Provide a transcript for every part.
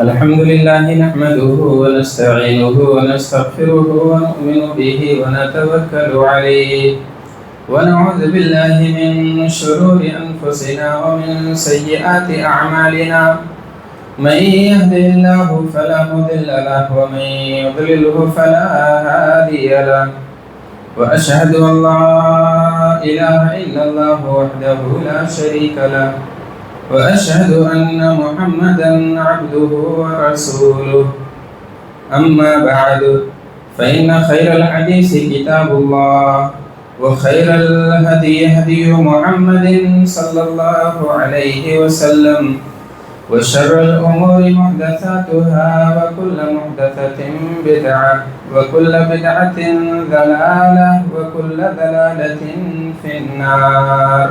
الحمد لله نحمده ونستعينه ونستغفره ونؤمن به ونتوكل عليه ونعوذ بالله من شرور أنفسنا ومن سيئات أعمالنا. من يهده الله فلا مضل له ومن يضلله فلا هادي له، وأشهد أن لا إله إلا الله وحده لا شريك له، وأشهد أن محمدًا عبده ورسوله. أما بعد، فإن خير الحديث كتاب الله، وخير الهدي هدي محمد صلى الله عليه وسلم، وشر الأمور محدثاتها، وكل محدثة بدعة، وكل بدعة ضلالة، وكل ضلالة في النار.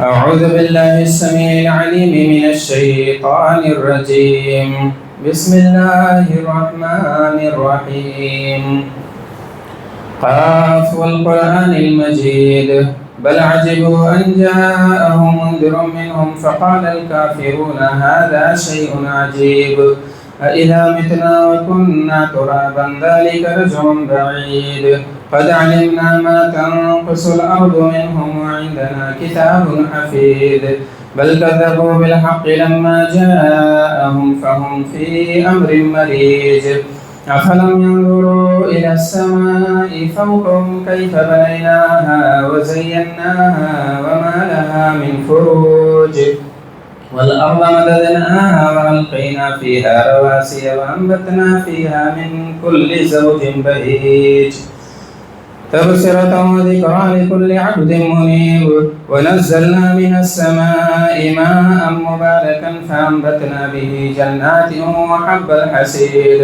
أعوذ بالله السميع العليم من الشيطان الرجيم. بسم الله الرحمن الرحيم. قاف والقرآن المجيد بل عجبوا أن جاءهم منذر منهم فقال الكافرون هذا شيء عجيب أإذا متنا وكنا ترابا ذلك رجع بعيد قد علمنا ما تنقص الأرض منهم وعندنا كتاب حفيظ بل كذبوا بالحق لما جاءهم فهم في أمر مريج أفلم ينظروا إلى السماء فوقهم كيف بنيناها وزيناها وما لها من فروج والأرض مددناها وألقينا فيها رواسي وأنبتنا فيها من كل زوج بهيج تبصرة وذكرى لكل عبد منيب ونزلنا من السماء ماء مباركا فأنبتنا به جنات وحب الحصيد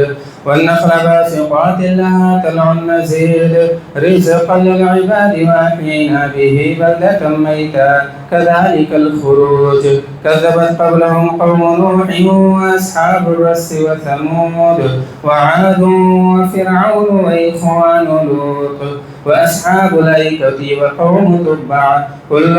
والنخل باسقات لها طلع نضيد رزقا للعباد وأحيينا به بلدة ميتا كذلك الخروج كذبت قبلهم قوم نوح وأصحاب الرس وثمود وعاد وفرعون وإخوان لوط وأصحاب الأيكة وقوم تبع كل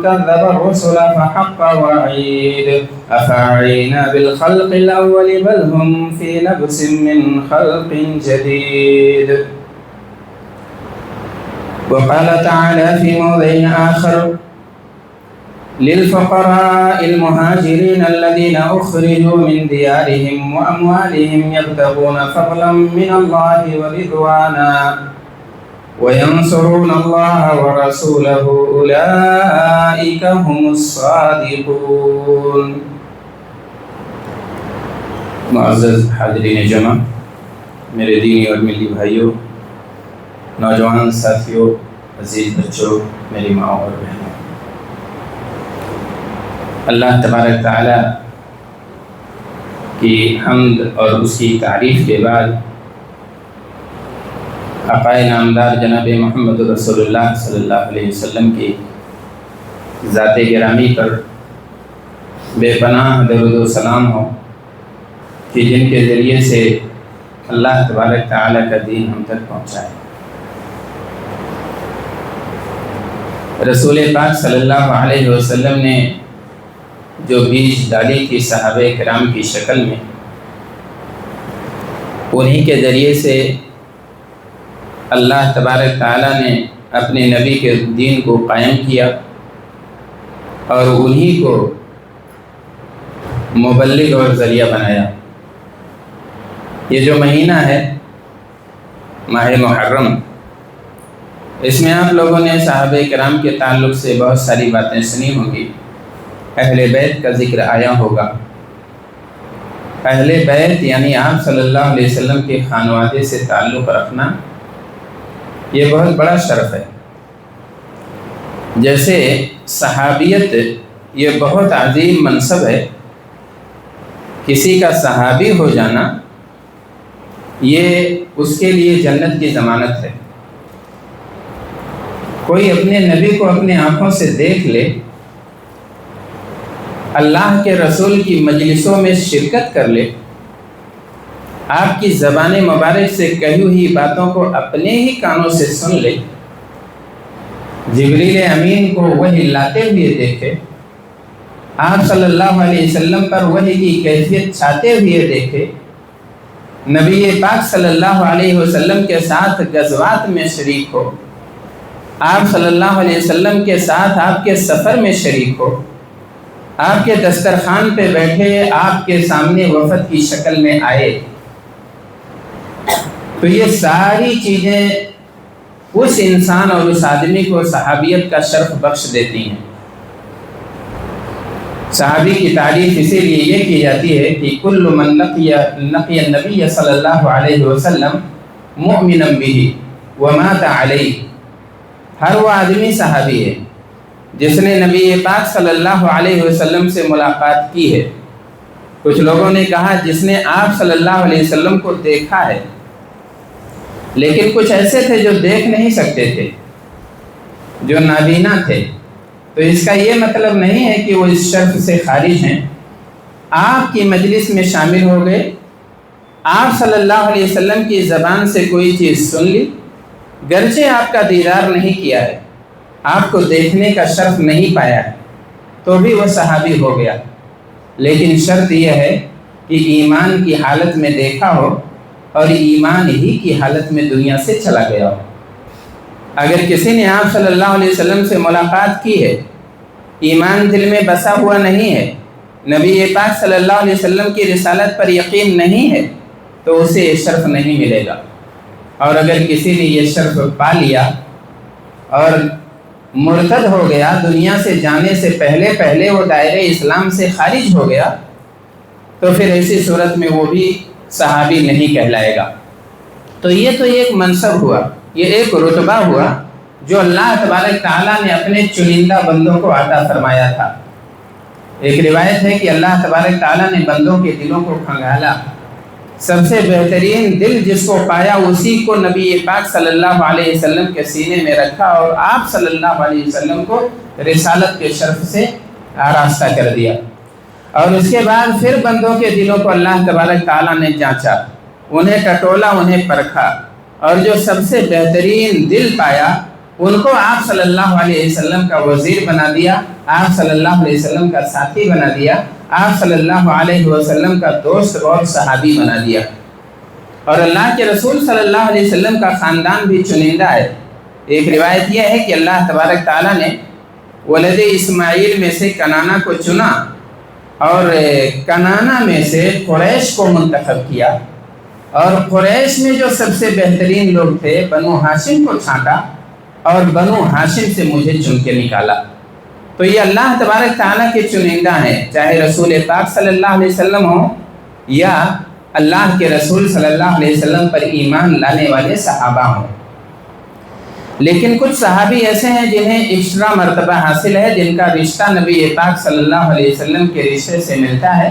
كذب الرسل فحق وعيد أفعينا بالخلق الأول بل هم في لبس من خلق جديد. وقال تعالى في موضع آخر للفقراء المهاجرين الذين أخرجوا من ديارهم وأموالهم يبتغون فضلا من الله ورضوانا وينصرون الله ورسوله أولئك هم الصادقون. معزز حاضرین جمع، میرے دینی اور ملی بھائیوں، نوجوان ساتھیوں، عزیز بچوں، میری ماں اور بہنوں، اللہ تبارک تعالی کی حمد اور اس کی تعریف کے بعد آقا نامدار جناب محمد رسول اللہ صلی اللہ علیہ وسلم کی ذات گرامی پر بے پناہ درود و سلام ہو کہ جن کے ذریعے سے اللہ تبارک تعالی کا دین ہم تک پہنچائے. رسول پاک صلی اللہ علیہ وسلم نے جو بیج ڈالی تھی صحابہ کرام کی شکل میں، انہی کے ذریعے سے اللہ تبارک تعالیٰ نے اپنے نبی کے دین کو قائم کیا اور انہی کو مبلغ اور ذریعہ بنایا. یہ جو مہینہ ہے ماہ محرم، اس میں آپ لوگوں نے صحابہ کرام کے تعلق سے بہت ساری باتیں سنی ہوں گی. اہل بیت کا ذکر آیا ہوگا. اہل بیت یعنی آپ صلی اللہ علیہ وسلم کے خانوادے سے تعلق رکھنا یہ بہت بڑا شرف ہے. جیسے صحابیت یہ بہت عظیم منصب ہے، کسی کا صحابی ہو جانا یہ اس کے لیے جنت کی ضمانت ہے. کوئی اپنے نبی کو اپنے آنکھوں سے دیکھ لے، اللہ کے رسول کی مجلسوں میں شرکت کر لے، آپ کی زبان مبارک سے کہی ہوئی باتوں کو اپنے ہی کانوں سے سن لے، جبریل امین کو وحی لاتے ہوئے دیکھے، آپ صلی اللہ علیہ وسلم پر وحی کی کیفیت چھاتے ہوئے دیکھے، نبی پاک صلی اللہ علیہ وسلم کے ساتھ غزوات میں شریک ہو، آپ صلی اللہ علیہ وسلم کے ساتھ آپ کے سفر میں شریک ہو، آپ کے دسترخوان پہ بیٹھے آپ کے سامنے وفد کی شکل میں آئے، تو یہ ساری چیزیں اس انسان اور اس آدمی کو صحابیت کا شرف بخش دیتی ہیں۔ صحابی کی تعریف اسی لیے یہ کی جاتی ہے کہ کل من لقی النبی صلی اللہ علیہ وسلم مؤمنا بہ ومات علیہ، ہر وہ آدمی صحابی ہے جس نے نبی پاک صلی اللہ علیہ وسلم سے ملاقات کی ہے۔ کچھ لوگوں نے کہا جس نے آپ صلی اللہ علیہ وسلم کو دیکھا ہے، لیکن کچھ ایسے تھے جو دیکھ نہیں سکتے تھے، جو نابینا تھے، تو اس کا یہ مطلب نہیں ہے کہ وہ اس شرف سے خارج ہیں۔ آپ کی مجلس میں شامل ہو گئے، آپ صلی اللہ علیہ وسلم کی زبان سے کوئی چیز سن لی، گرچہ آپ کا دیدار نہیں کیا ہے، آپ کو دیکھنے کا شرف نہیں پایا ہے، تو بھی وہ صحابی ہو گیا۔ لیکن شرط یہ ہے کہ ایمان کی حالت میں دیکھا ہو اور ایمان ہی کی حالت میں دنیا سے چلا گیا ہو۔ اگر کسی نے آپ صلی اللہ علیہ وسلم سے ملاقات کی ہے، ایمان دل میں بسا ہوا نہیں ہے، نبی پاک صلی اللہ علیہ وسلم کی رسالت پر یقین نہیں ہے، تو اسے یہ شرف نہیں ملے گا۔ اور اگر کسی نے یہ شرف پا لیا اور مرتد ہو گیا، دنیا سے جانے سے پہلے وہ دائرے اسلام سے خارج ہو گیا، تو پھر ایسی صورت میں وہ بھی صحابی نہیں کہلائے گا۔ تو یہ ایک منصب ہوا، یہ ایک رتبہ ہوا جو اللہ تبارک تعالیٰ نے اپنے چنندہ بندوں کو عطا فرمایا تھا۔ ایک روایت ہے کہ اللہ تبارک تعالیٰ نے بندوں کے دلوں کو کھنگالا، سب سے بہترین دل جس کو پایا اسی کو نبی پاک صلی اللہ علیہ وسلم کے سینے میں رکھا اور آپ صلی اللہ علیہ وسلم کو رسالت کے شرف سے آراستہ کر دیا۔ اور اس کے بعد پھر بندوں کے دلوں کو اللہ تبارک تعالیٰ نے جانچا، انہیں ٹٹولا، انہیں پرکھا، اور جو سب سے بہترین دل پایا ان کو آپ صلی اللہ علیہ وسلم کا وزیر بنا دیا، آپ صلی اللہ علیہ وسلم کا ساتھی بنا دیا، آپ صلی اللہ علیہ وسلم کا دوست اور صحابی بنا دیا۔ اور اللہ کے رسول صلی اللہ علیہ وسلم کا خاندان بھی چنندہ ہے۔ ایک روایت یہ ہے کہ اللہ تبارک تعالیٰ نے ولد اسماعیل میں سے کنانہ کو چنا اور کنانہ میں سے قریش کو منتخب کیا، اور قریش میں جو سب سے بہترین لوگ تھے بنو ہاشم کو چھانٹا اور بنو ہاشم سے مجھے چن کے نکالا۔ تو یہ اللہ تبارک تعالیٰ کے چنندہ ہیں، چاہے رسول پاک صلی اللہ علیہ وسلم ہو یا اللہ کے رسول صلی اللہ علیہ وسلم پر ایمان لانے والے صحابہ ہوں۔ لیکن کچھ صحابی ایسے ہیں جنہیں ایکسٹرا مرتبہ حاصل ہے، جن کا رشتہ نبی پاک صلی اللہ علیہ وسلم کے رشتے سے ملتا ہے،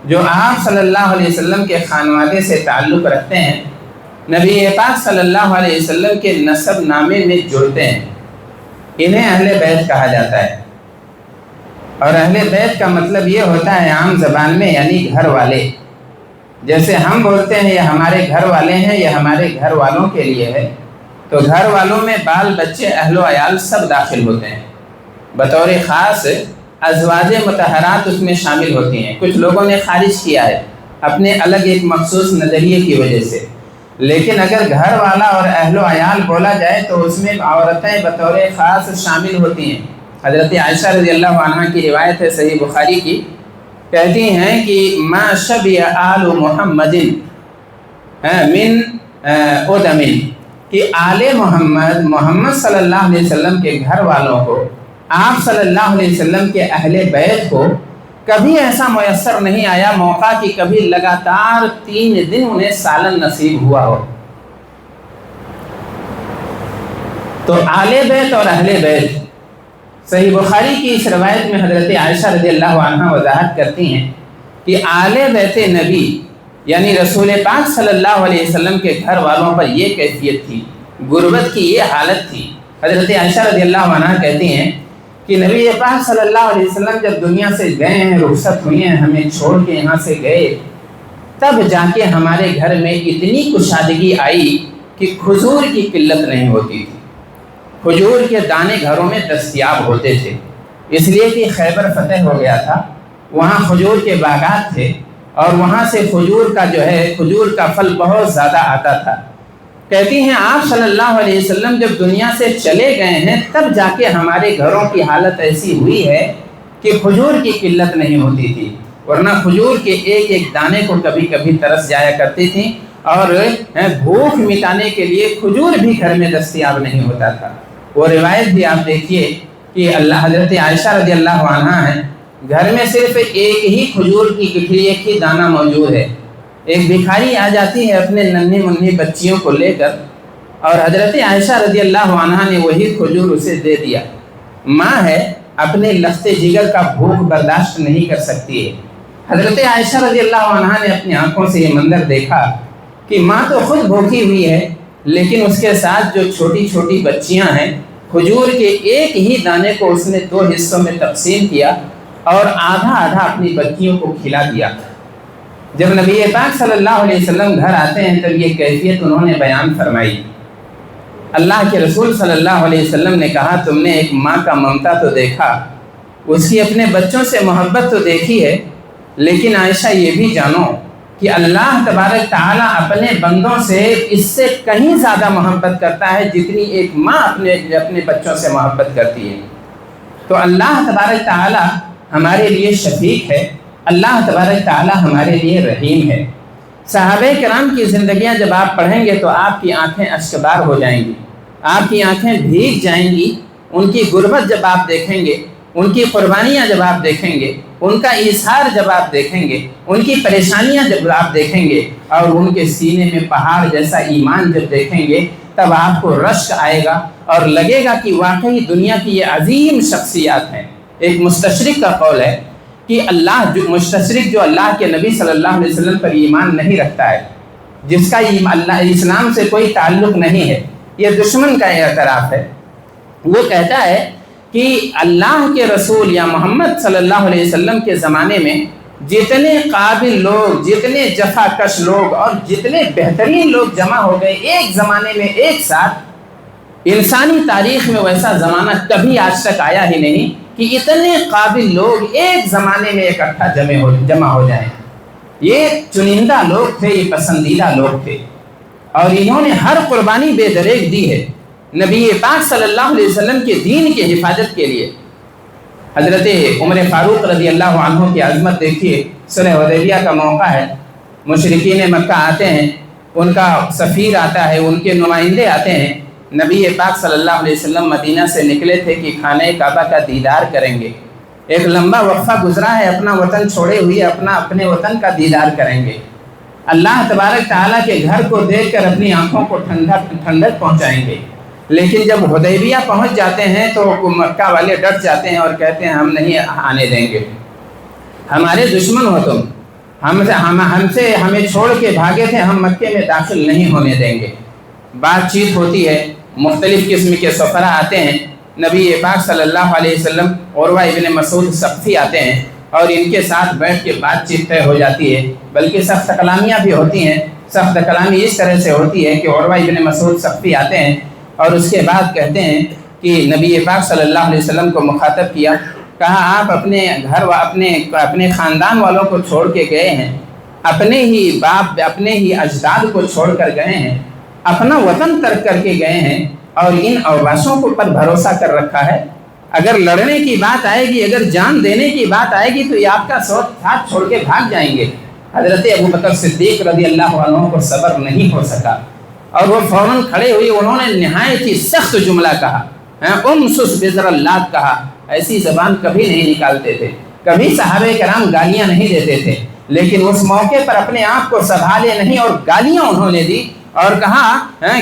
جو آپ صلی اللہ علیہ وسلم کے خانوادے سے تعلق رکھتے ہیں، نبی پاک صلی اللہ علیہ وسلم کے نسب نامے میں جڑتے ہیں۔ انہیں اہل بیت کہا جاتا ہے، اور اہل بیت کا مطلب یہ ہوتا ہے عام زبان میں یعنی گھر والے۔ جیسے ہم بولتے ہیں یہ ہمارے گھر والے ہیں، یہ ہمارے گھر والوں کے لیے ہے، تو گھر والوں میں بال بچے اہل و عیال سب داخل ہوتے ہیں، بطور خاص ازواج مطہرات اس میں شامل ہوتی ہیں۔ کچھ لوگوں نے خارج کیا ہے اپنے الگ ایک مخصوص نظریے کی وجہ سے، لیکن اگر گھر والا اور اہل و عیال بولا جائے تو اس میں عورتیں بطور خاص شامل ہوتی ہیں۔ حضرت عائشہ رضی اللہ عنہ کی روایت ہے صحیح بخاری کی، کہتی ہیں کہ ما شبع آل محمد من ادم، کہ آل محمد صلی اللہ علیہ وسلم کے گھر والوں کو، آپ صلی اللہ علیہ وسلم کے اہل بیت کو کبھی ایسا میسر نہیں آیا موقع کہ کبھی لگاتار 3 دن انہیں سالن نصیب ہوا ہو۔ تو آل بیت اور اہل بیت، صحیح بخاری کی اس روایت میں حضرت عائشہ رضی اللہ عنہ وضاحت کرتی ہیں کہ آل بیت نبی یعنی رسول پاک صلی اللہ علیہ وسلم کے گھر والوں پر یہ کیفیت تھی، غربت کی یہ حالت تھی۔ حضرت عائشہ رضی اللہ عنہ کہتی ہیں کہ نبی پاک صلی اللہ علیہ وسلم جب دنیا سے گئے ہیں، رخصت ہوئی ہیں، ہمیں چھوڑ کے یہاں سے گئے، تب جا کے ہمارے گھر میں اتنی کشادگی آئی کہ کھجور کی قلت نہیں ہوتی تھی، کھجور کے دانے گھروں میں دستیاب ہوتے تھے، اس لیے کہ خیبر فتح ہو گیا تھا، وہاں کھجور کے باغات تھے اور وہاں سے کھجور کا پھل بہت زیادہ آتا تھا۔ کہتی ہیں آپ صلی اللہ علیہ وسلم جب دنیا سے چلے گئے ہیں تب جا کے ہمارے گھروں کی حالت ایسی ہوئی ہے کہ کھجور کی قلت نہیں ہوتی تھی، ورنہ کھجور کے ایک ایک دانے کو کبھی کبھی ترس جایا کرتی تھیں، اور بھوک مٹانے کے لیے کھجور بھی گھر میں دستیاب نہیں ہوتا تھا۔ وہ روایت بھی آپ دیکھیے کہ حضرت عائشہ رضی اللہ عنہا ہے، گھر میں صرف ایک ہی کھجور کی گٹھلی، ایک ہی دانہ موجود ہے۔ ایک بھکاری آ جاتی ہے اپنے ننھی منھی بچیوں کو لے کر، اور حضرت عائشہ رضی اللہ عنہا نے وہی کھجور اسے دے دیا۔ ماں ہے، اپنے لخت جگر کا بھوک برداشت نہیں کر سکتی ہے۔ حضرت عائشہ رضی اللہ عنہا نے اپنی آنکھوں سے یہ منظر دیکھا کہ ماں تو خود بھوکی ہوئی ہے، لیکن اس کے ساتھ جو چھوٹی چھوٹی بچیاں ہیں، کھجور کے ایک ہی دانے کو اس نے 2 حصوں میں تقسیم کیا اور آدھا آدھا اپنی بچیوں کو کھلا دیا۔ جب نبی پاک صلی اللہ علیہ وسلم گھر آتے ہیں تب یہ کیفیت انہوں نے بیان فرمائی۔ اللہ کے رسول صلی اللہ علیہ وسلم نے کہا تم نے ایک ماں کا ممتا تو دیکھا، اس کی اپنے بچوں سے محبت تو دیکھی ہے، لیکن عائشہ یہ بھی جانو کہ اللہ تبارک تعالیٰ اپنے بندوں سے اس سے کہیں زیادہ محبت کرتا ہے جتنی ایک ماں اپنے بچوں سے محبت کرتی ہے۔ تو اللہ تبارک تعالیٰ ہمارے لیے شفیق ہے، اللہ تبارک تعالیٰ ہمارے لیے رحیم ہے۔ صحابہ کرام کی زندگیاں جب آپ پڑھیں گے تو آپ کی آنکھیں اشکبار ہو جائیں گی، آپ کی آنکھیں بھیگ جائیں گی۔ ان کی غربت جب آپ دیکھیں گے، ان کی قربانیاں جب آپ دیکھیں گے، ان کا اظہار جب آپ دیکھیں گے، ان کی پریشانیاں جب آپ دیکھیں گے، اور ان کے سینے میں پہاڑ جیسا ایمان جب دیکھیں گے، تب آپ کو رشک آئے گا اور لگے گا کہ واقعی دنیا کی یہ عظیم شخصیات ہیں۔ ایک مستشرق کا قول ہے کہ مستشرق جو اللہ کے نبی صلی اللہ علیہ وسلم پر ایمان نہیں رکھتا ہے، جس کا اسلام سے کوئی تعلق نہیں ہے، یہ دشمن کا اعتراف ہے۔ وہ کہتا ہے کہ اللہ کے رسول یا محمد صلی اللہ علیہ وسلم کے زمانے میں جتنے قابل لوگ، جتنے جفا کش لوگ اور جتنے بہترین لوگ جمع ہو گئے ایک زمانے میں ایک ساتھ، انسانی تاریخ میں ویسا زمانہ کبھی آج تک آیا ہی نہیں کہ اتنے قابل لوگ ایک زمانے میں اکٹھا جمع ہو جائیں۔ یہ چنندہ لوگ تھے، یہ پسندیدہ لوگ تھے، اور انہوں نے ہر قربانی بے دریغ دی ہے نبی پاک صلی اللہ علیہ وسلم کے دین کی حفاظت کے لیے۔ حضرت عمر فاروق رضی اللہ عنہ کی عظمت دیکھیے، صلح حدیبیہ کا موقع ہے، مشرکین مکہ آتے ہیں، ان کا سفیر آتا ہے، ان کے نمائندے آتے ہیں۔ نبی پاک صلی اللہ علیہ وسلم مدینہ سے نکلے تھے کہ خانہ کعبہ کا دیدار کریں گے، ایک لمبا وقفہ گزرا ہے، اپنا وطن چھوڑے ہوئے اپنے وطن کا دیدار کریں گے، اللہ تبارک تعالیٰ کے گھر کو دیکھ کر اپنی آنکھوں کو ٹھنڈک پہنچائیں گے۔ لیکن جب حدیبیہ پہنچ جاتے ہیں تو مکہ والے ڈٹ جاتے ہیں اور کہتے ہیں ہم نہیں آنے دیں گے، ہمارے دشمن ہو تم، ہمیں چھوڑ کے بھاگے تھے، ہم مکے میں داخل نہیں ہونے دیں گے۔ بات چیت ہوتی ہے، مختلف قسم کے سفرا آتے ہیں، نبی پاک صلی اللہ علیہ وسلم، عروہ ابن مسعود ثقفی آتے ہیں اور ان کے ساتھ بیٹھ کے بات چیت طے ہو جاتی ہے، بلکہ سخت کلامیاں بھی ہوتی ہیں۔ سخت کلامی اس طرح سے ہوتی ہے کہ عروہ ابن مسعود ثقفی آتے ہیں اور اس کے بعد کہتے ہیں کہ نبی پاک صلی اللہ علیہ وسلم کو مخاطب کیا، کہا آپ اپنے گھر اپنے خاندان والوں کو چھوڑ کے گئے ہیں، اپنے ہی باپ اپنے ہی اجداد کو چھوڑ کر گئے ہیں، اپنا وطن ترک کر کے گئے ہیں اور ان اوباشوں کو پر بھروسہ کر رکھا ہے، اگر لڑنے کی بات آئے گی، اگر جان دینے کی بات آئے گی تو یہ آپ کا ساتھ چھوڑ کے بھاگ جائیں گے۔ حضرت ابوبکر صدیق رضی اللہ عنہ کو صبر نہیں ہو سکا اور وہ فوراً کھڑے ہوئے، انہوں نے نہایت ہی سخت جملہ کہا، امسس بذر اللات کہا۔ ایسی زبان کبھی نہیں نکالتے تھے، کبھی صحابہ کرام گالیاں نہیں دیتے تھے، لیکن اس موقع پر اپنے آپ کو سنبھالے نہیں اور گالیاں انہوں نے دی اور کہا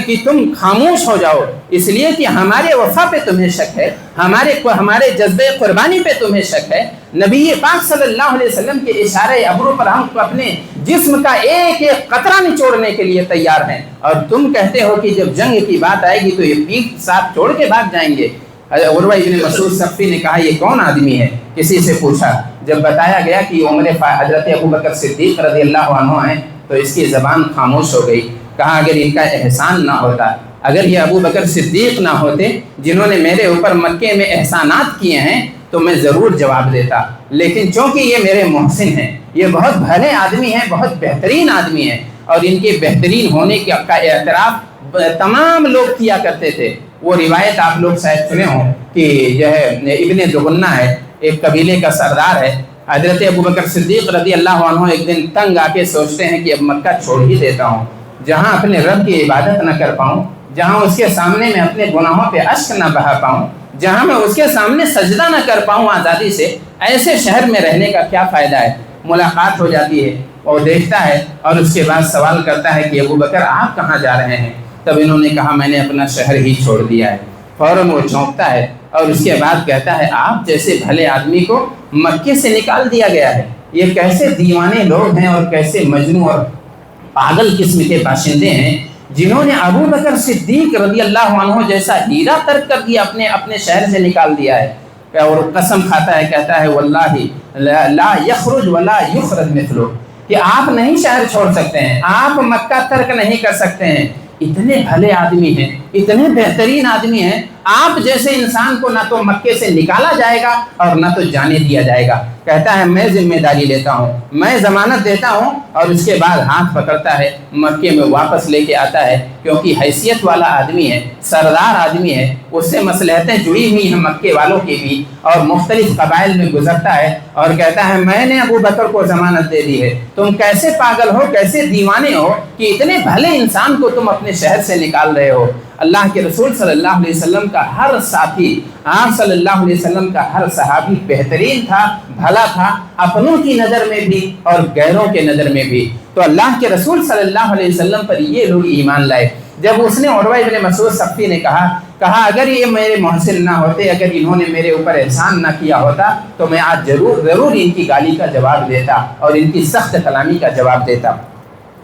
کہ تم خاموش ہو جاؤ، اس لیے کہ ہمارے وفا پہ تمہیں شک ہے، ہمارے جذبے قربانی پہ تمہیں شک ہے۔ نبی پاک صلی اللہ علیہ وسلم کے اشارے ابرو پر ہم اپنے جسم کا ایک ایک قطرہ نچوڑنے کے لیے تیار ہیں، اور تم کہتے ہو کہ جب جنگ کی بات آئے گی تو یہ پیٹھ ساتھ چھوڑ کے بھاگ جائیں گے۔ عروہ ابن مسعود ثقفی نے کہا یہ کون آدمی ہے؟ کسی سے پوچھا، جب بتایا گیا کہ حضرت ابوبکر صدیق رضی اللہ عنہ ہیں تو اس کی زبان خاموش ہو گئی۔ کہا اگر ان کا احسان نہ ہوتا، اگر یہ ابوبکر صدیق نہ ہوتے جنہوں نے میرے اوپر مکے میں احسانات کیے ہیں، تو میں ضرور جواب دیتا، لیکن چونکہ یہ میرے محسن ہیں، یہ بہت بھلے آدمی ہیں، بہت بہترین آدمی ہیں، اور ان کے بہترین ہونے کا اعتراف تمام لوگ کیا کرتے تھے۔ وہ روایت آپ لوگ شاید سنے ہوں کہ جو ہے ابن دغنہ ہے، ایک قبیلے کا سردار ہے، حضرت ابوبکر صدیق رضی اللہ عنہ ایک دن تنگ آ کے سوچتے ہیں کہ اب مکہ چھوڑ ہی دیتا ہوں، جہاں اپنے رب کی عبادت نہ کر پاؤں، جہاں اس کے سامنے میں اپنے گناہوں پہ اشک نہ بہا پاؤں، جہاں میں اس کے سامنے سجدہ نہ کر پاؤں آزادی سے، ایسے شہر میں رہنے کا کیا فائدہ ہے۔ ملاقات ہو جاتی ہے اور دیکھتا ہے، اور اس کے بعد سوال کرتا ہے کہ ابوبکر آپ کہاں جا رہے ہیں؟ تب انہوں نے کہا میں نے اپنا شہر ہی چھوڑ دیا ہے۔ فوراً وہ چونکتا ہے اور اس کے بعد کہتا ہے آپ جیسے بھلے آدمی کو مکے سے نکال دیا گیا ہے، یہ کیسے دیوانے لوگ ہیں اور کیسے مجنون اور پاگل قسم کے باشندے ہیں جنہوں نے ابوبکر صدیق رضی اللہ عنہ جیسا ہیرا ترک کر دیا، اپنے شہر سے نکال دیا ہے۔ اور قسم کھاتا ہے، کہتا ہے واللہ لا یخرج ولا یخرج مثلہ، کہ آپ نہیں شہر چھوڑ سکتے ہیں، آپ مکہ ترک نہیں کر سکتے ہیں۔ اتنے بھلے آدمی ہیں، اتنے بہترین آدمی ہیں، آپ جیسے انسان کو نہ تو مکے سے نکالا جائے گا اور نہ تو جانے دیا جائے گا۔ کہتا ہے میں ذمہ داری لیتا ہوں، میں ضمانت دیتا ہوں، اور اس کے بعد ہاتھ پکڑتا ہے، مکے میں واپس لے کے آتا ہے، کیونکہ حیثیت والا آدمی ہے، سردار آدمی ہے، اس سے مصلحتیں جڑی ہوئی ہیں مکے والوں کی بھی، اور مختلف قبائل میں گزرتا ہے اور کہتا ہے میں نے ابوبکر کو ضمانت دے دی ہے، تم کیسے پاگل ہو، کیسے دیوانے ہو کہ اتنے بھلے انسان کو تم اپنے شہر سے نکال رہے ہو۔ اللہ کے رسول صلی اللہ علیہ وسلم کا ہر ساتھی، آپ صلی اللہ علیہ وسلم کا ہر صحابی بہترین تھا، بھلا تھا، اپنوں کی نظر میں بھی اور غیروں کے نظر میں بھی۔ تو اللہ کے رسول صلی اللہ علیہ وسلم پر یہ لوگ ایمان لائے۔ جب اس نے عروہ ابن مسعود ثقفی نے کہا اگر یہ میرے محسن نہ ہوتے، اگر انہوں نے میرے اوپر احسان نہ کیا ہوتا تو میں آج ضرور ان کی گالی کا جواب دیتا اور ان کی سخت کلامی کا جواب دیتا۔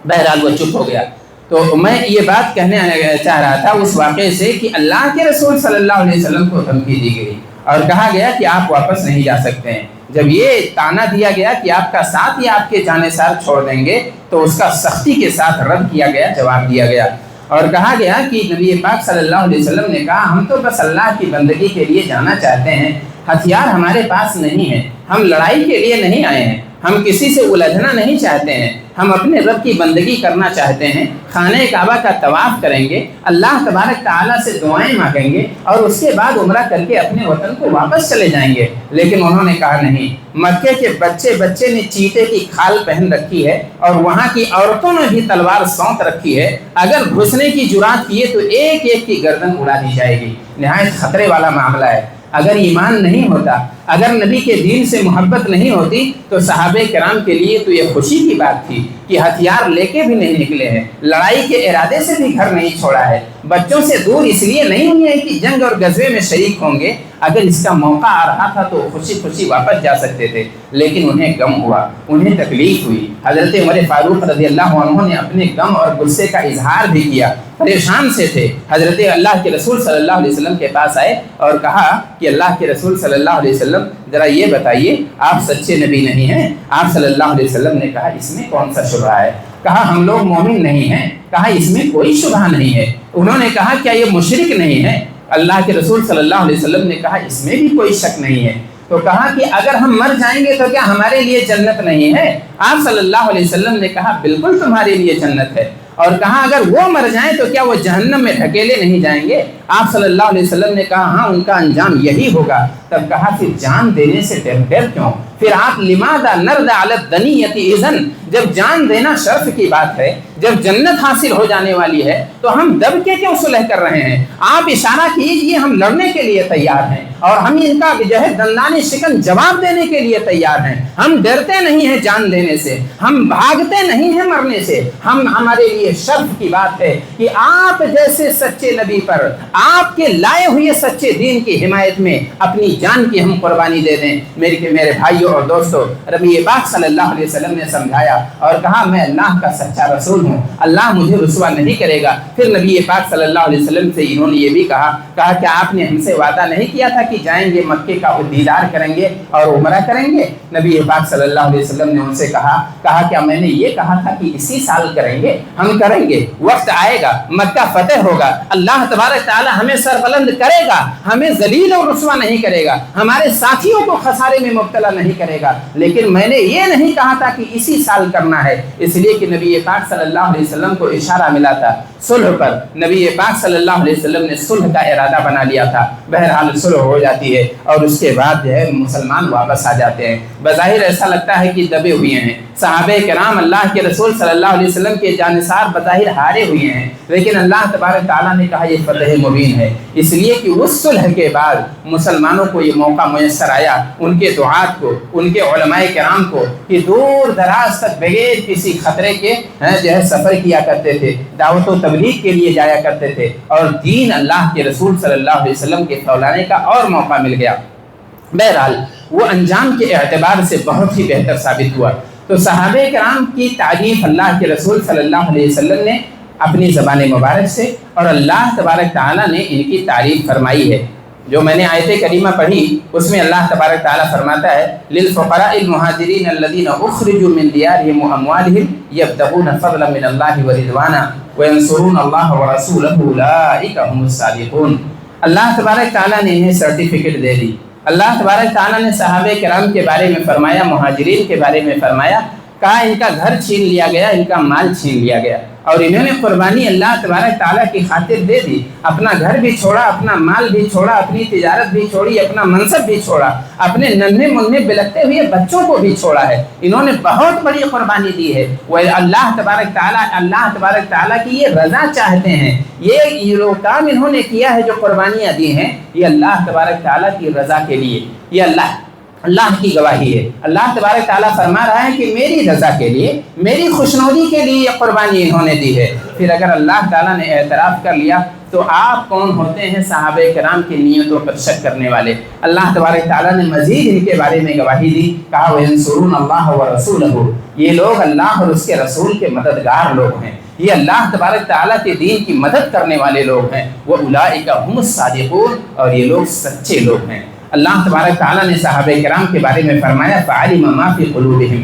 بہرحال وہ چپ ہو گیا۔ تو میں یہ بات کہنے چاہ رہا تھا اس واقعے سے کہ اللہ کے رسول صلی اللہ علیہ وسلم کو دھمکی دی گئی اور کہا گیا کہ آپ واپس نہیں جا سکتے ہیں۔ جب یہ تانا دیا گیا کہ آپ کا ساتھ ہی آپ کے جانثار چھوڑ دیں گے تو اس کا سختی کے ساتھ رد کیا گیا، جواب دیا گیا، اور کہا گیا کہ نبی پاک صلی اللہ علیہ وسلم نے کہا ہم تو بس اللہ کی بندگی کے لیے جانا چاہتے ہیں، ہتھیار ہمارے پاس نہیں ہے، ہم لڑائی کے لیے نہیں آئے ہیں، ہم کسی سے الجھنا نہیں چاہتے ہیں، ہم اپنے رب کی بندگی کرنا چاہتے ہیں، خانہ کعبہ کا طواف کریں گے، اللہ تبارک تعالیٰ سے دعائیں مانگیں گے اور اس کے بعد عمرہ کر کے اپنے وطن کو واپس چلے جائیں گے۔ لیکن انہوں نے کہا نہیں، مکے کے بچے نے چیتے کی کھال پہن رکھی ہے اور وہاں کی عورتوں نے بھی تلوار سونت رکھی ہے، اگر گھسنے کی جرات کیے تو ایک ایک کی گردن اڑا دی جائے گی۔ نہایت خطرے والا معاملہ ہے۔ اگر ایمان نہیں ہوتا، اگر نبی کے دین سے محبت نہیں ہوتی تو صحابہ کرام کے لیے تو یہ خوشی کی بات تھی کہ ہتھیار لے کے بھی نہیں نکلے ہیں، لڑائی کے ارادے سے بھی گھر نہیں چھوڑا ہے، بچوں سے دور اس لیے نہیں ہوئے ہیں کہ جنگ اور غزوے میں شریک ہوں گے، اگر اس کا موقع آ رہا تھا تو خوشی واپس جا سکتے تھے، لیکن انہیں غم ہوا، انہیں تکلیف ہوئی۔ حضرت عمر فاروق رضی اللہ عنہ نے اپنے غم اور غصے کا اظہار بھی کیا، پریشان سے تھے۔ حضرت اللہ کے رسول صلی اللہ علیہ وسلم کے پاس آئے اور کہا کہ اللہ کے رسول صلی اللہ علیہ وسلم ذرا یہ بتائیے آپ سچے نبی نہیں ہیں؟ آپ صلی اللہ علیہ وسلم نے کہا اس میں کون سا شبہ ہے؟ کہا ہم لوگ مومن نہیں ہیں، کہا اس میں کوئی شبہ نہیں ہے۔ انہوں نے کہا کیا یہ مشرک نہیں ہے؟ اللہ کے رسول صلی اللہ علیہ وسلم نے کہا اس میں بھی کوئی شک نہیں ہے۔ تو کہا کہ اگر ہم مر جائیں گے تو کیا ہمارے لیے جنت نہیں ہے؟ آپ صلی اللہ علیہ وسلم نے کہا بالکل تمہارے لیے جنت ہے۔ اور کہا اگر وہ مر جائیں تو کیا وہ جہنم میں ڈھکیلے نہیں جائیں گے؟ آپ صلی اللہ علیہ وسلم نے کہا ہاں ان کا انجام یہی ہوگا۔ تب کہا پھر جان دینے سے ڈر کیوں؟ پھر آپ لماذا نرد علی الدنیۃ اذن، جب جان دینا شرف کی بات ہے، جب جنت حاصل ہو جانے والی ہے تو ہم دب کے کیوں صلح کر رہے ہیں؟ آپ اشارہ کیجئے ہم لڑنے کے لیے تیار ہیں اور ہم ان کا جو ہے دندان شکن جواب دینے کے لیے تیار ہیں۔ ہم ڈرتے نہیں ہیں جان دینے سے، ہم بھاگتے نہیں ہیں مرنے سے۔ ہمارے لیے شرف کی بات ہے کہ آپ جیسے سچے نبی پر، آپ کے لائے ہوئے سچے دین کی حمایت میں اپنی جان کی ہم قربانی دے دیں۔ میرے بھائیوں اور دوستو، نبی پاک صلی اللہ علیہ وسلم نے سمجھایا اور کہا میں اللہ کا سچا رسول ہوں، ہوں، اللہ مجھے رسوا نہیں کرے گا۔ پھر نبی پاک صلی اللہ علیہ وسلم سے انہوں نے یہ بھی کہا کہ آپ نے ہم سے وعدہ نہیں کیا تھا کہ جائیں گے مکے کا دیدار کریں گے اور عمرہ کریں گے؟ نبی پاک صلی اللہ علیہ وسلم نے ان سے کہا کیا میں نے یہ کہا تھا کہ اسی سال کریں گے؟ ہم کریں گے، وقت آئے گا، مکہ فتح ہوگا، اللہ تبارک تعالی ہمیں سربلند کرے گا، ہمیں ذلیل اور رسوا نہیں کرے گا، ہمارے ساتھیوں کو خسارے میں مبتلا نہیں کرے گا، لیکن میں نے یہ نہیں کہا تھا کہ اسی سال کرنا ہے۔ اس لیے کہ نبی پاک صلی اللہ علیہ وسلم کو اشارہ ملا تھا صلح پر، نبی پاک صلی اللہ علیہ وسلم نے صلح کا ارادہ بنا لیا تھا۔ بہرحال صلح ہو جاتی ہے اور اس کے بعد جو ہے مسلمان واپس آ جاتے ہیں۔ بظاہر ایسا لگتا ہے کہ دبے ہوئے ہیں، صحابہ کرام اللہ کے رسول صلی اللہ علیہ وسلم کے جانثار بظاہر ہارے ہوئے ہیں، لیکن اللہ تبارک تعالیٰ نے کہا یہ فتح مبین ہے، اس لیے کہ اس صلح کے بعد مسلمانوں کو یہ موقع میسر آیا، ان کے دعات کو، ان کے علماء کرام کو، کہ دور دراز تک بغیر کسی خطرے کے جو ہے سفر کیا کرتے تھے، دعوت و تبلیغ کے لیے جایا کرتے تھے، اور دین اللہ کے رسول صلی اللہ علیہ وسلم کے پھیلانے کا اور موقع مل گیا۔ بہرحال وہ انجام کے اعتبار سے بہت ہی بہتر ثابت ہوا۔ تو صحابہ کرام کی تعریف اللہ کے رسول صلی اللہ علیہ وسلم نے اپنی زبان مبارک سے اور اللہ تبارک تعالیٰ نے ان کی تعریف فرمائی ہے۔ جو میں نے آیت کریمہ پڑھی اس میں اللہ تبارک تعالیٰ فرماتا ہے للفقراء المہاجرین الذین اخرجوا من دیارہم واموالہم یبتغون فضلا من اللہ ورضوانا وینصرون اللہ ورسولہ اولئک هم الصادقون۔ اللہ تبارک تعالیٰ نے انہیں سرٹیفکیٹ دے دی۔ اللہ تبارک تعالیٰ نے صحابہ کرام کے بارے میں فرمایا، مہاجرین کے بارے میں فرمایا، کہا ان کا گھر چھین لیا گیا، ان کا مال چھین لیا گیا، اور انہوں نے قربانی اللہ تبارک تعالیٰ کی خاطر دے دی، اپنا گھر بھی چھوڑا، اپنا مال بھی چھوڑا، اپنی تجارت بھی چھوڑی، اپنا منصب بھی چھوڑا، اپنے ننھے منھے بلکتے ہوئے بچوں کو بھی چھوڑا ہے۔ انہوں نے بہت بڑی قربانی دی ہے۔ وہ اللہ تبارک تعالیٰ کی یہ رضا چاہتے ہیں، یہ جو کام انہوں نے کیا ہے، جو قربانیاں دی ہیں، یہ اللہ تبارک تعالیٰ کی رضا کے لیے، یہ اللہ کی گواہی ہے۔ اللہ تبارک تعالیٰ فرما رہا ہے کہ میری رضا کے لیے، میری خوشنودی کے لیے یہ قربانی انہوں نے دی ہے۔ پھر اگر اللہ تعالیٰ نے اعتراف کر لیا تو آپ کون ہوتے ہیں صحابہ کرام کی نیتوں پر شک کرنے والے؟ اللہ تبارک تعالیٰ نے مزید ان کے بارے میں گواہی دی، کہا وَيَنْصُرُونَ اللَّهَ وَرَسُولَهُ، یہ لوگ اللہ اور اس کے رسول کے مددگار لوگ ہیں، یہ اللہ تبارک تعالیٰ کے دین کی مدد کرنے والے لوگ ہیں، وَأُولَئِكَ هُمُ الصَّادِقُونَ، اور یہ لوگ سچے لوگ ہیں۔ اللہ تبارک تعالیٰ نے صحابہ کرام کے بارے میں فرمایا فَعَلِمَ مَا فِي قُلُوبِهِمْ،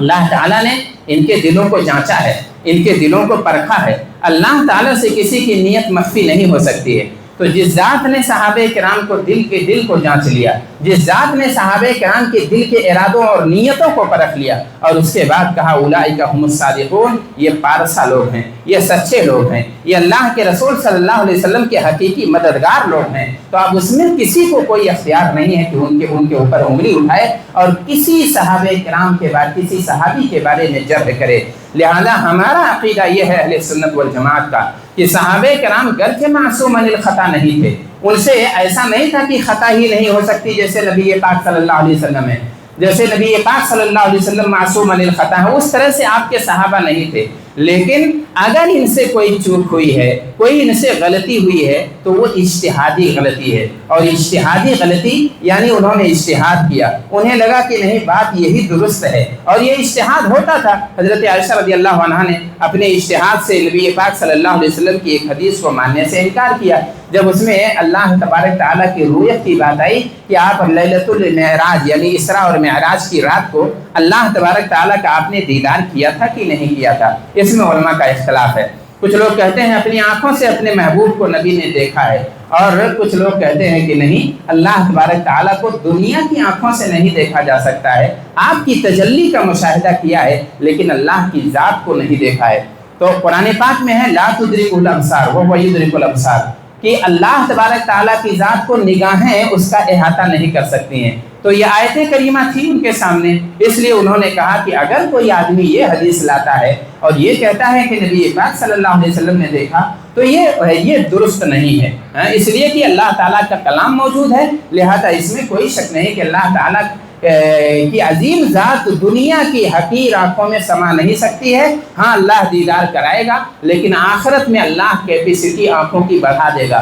اللہ تعالیٰ نے ان کے دلوں کو جانچا ہے، ان کے دلوں کو پرکھا ہے۔ اللہ تعالیٰ سے کسی کی نیت مخفی نہیں ہو سکتی ہے۔ تو جس ذات نے صحابہ کرام کو دل کو جانچ لیا، جس ذات نے صحابہ کرام کے دل کے ارادوں اور نیتوں کو پرکھ لیا، اور اس کے بعد کہا اولئک هم الصادقون، یہ پارسا لوگ ہیں، یہ سچے لوگ ہیں، یہ اللہ کے رسول صلی اللہ علیہ وسلم کے حقیقی مددگار لوگ ہیں، تو اب اس میں کسی کو کوئی اختیار نہیں ہے کہ ان کے اوپر انگلی اٹھائے اور کسی صحابہ کرام کے بارے، کسی صحابی کے بارے میں جرح کرے۔ لہذا ہمارا عقیدہ یہ ہے اہل سنت والجماعت کا کہ صحابہ کرام گرچہ معصوم عن الخطا نہیں تھے، ان سے ایسا نہیں تھا کہ خطا ہی نہیں ہو سکتی جیسے نبی پاک صلی اللہ علیہ وسلم ہے، جیسے نبی پاک صلی اللہ علیہ وسلم معصوم عن الخطا ہے، اس طرح سے آپ کے صحابہ نہیں تھے، لیکن اگر ان سے کوئی چوک ہوئی ہے، کوئی ان سے غلطی ہوئی ہے تو وہ اجتہادی غلطی ہے، اور اجتہادی غلطی یعنی انہوں نے اجتہاد کیا، انہیں لگا کہ نہیں بات یہی درست ہے، اور یہ اجتہاد ہوتا تھا۔ حضرت عائشہ رضی اللہ عنہا نے اپنے اجتہاد سے نبی پاک صلی اللہ علیہ وسلم کی ایک حدیث کو ماننے سے انکار کیا، جب اس میں اللہ تبارک تعالیٰ کی رویت کی بات آئی کہ آپ لیلۃ المعراج یعنی اسراء اور معراج کی رات کو اللہ تبارک تعالیٰ کا آپ نے دیدار کیا تھا کہ نہیں کیا تھا، اس میں علماء کا اختلاف ہے۔ کچھ لوگ کہتے ہیں اپنی آنکھوں سے اپنے محبوب کو نبی نے دیکھا ہے، اور کچھ لوگ کہتے ہیں کہ نہیں، اللہ تبارک تعالیٰ کو دنیا کی آنکھوں سے نہیں دیکھا جا سکتا ہے، آپ کی تجلی کا مشاہدہ کیا ہے لیکن اللہ کی ذات کو نہیں دیکھا ہے۔ تو قرآن پاک میں ہے لا تدرک الابصار وہو یدرک الابصار، کہ اللہ تبارک تعالیٰ کی ذات کو نگاہیں اس کا احاطہ نہیں کر سکتی ہیں۔ تو یہ آیت کریمہ تھی ان کے سامنے، اس لیے انہوں نے کہا کہ اگر کوئی آدمی یہ حدیث لاتا ہے اور یہ کہتا ہے کہ نبی پاک صلی اللہ علیہ وسلم نے دیکھا تو یہ درست نہیں ہے، اس لیے کہ اللہ تعالیٰ کا کلام موجود ہے، لہذا اس میں کوئی شک نہیں کہ اللہ تعالیٰ کی عظیم ذات دنیا کی حقیر آنکھوں میں سما نہیں سکتی ہے۔ ہاں اللہ دیدار کرائے گا، لیکن آخرت میں اللہ کیپیسٹی آنکھوں کی بڑھا دے گا،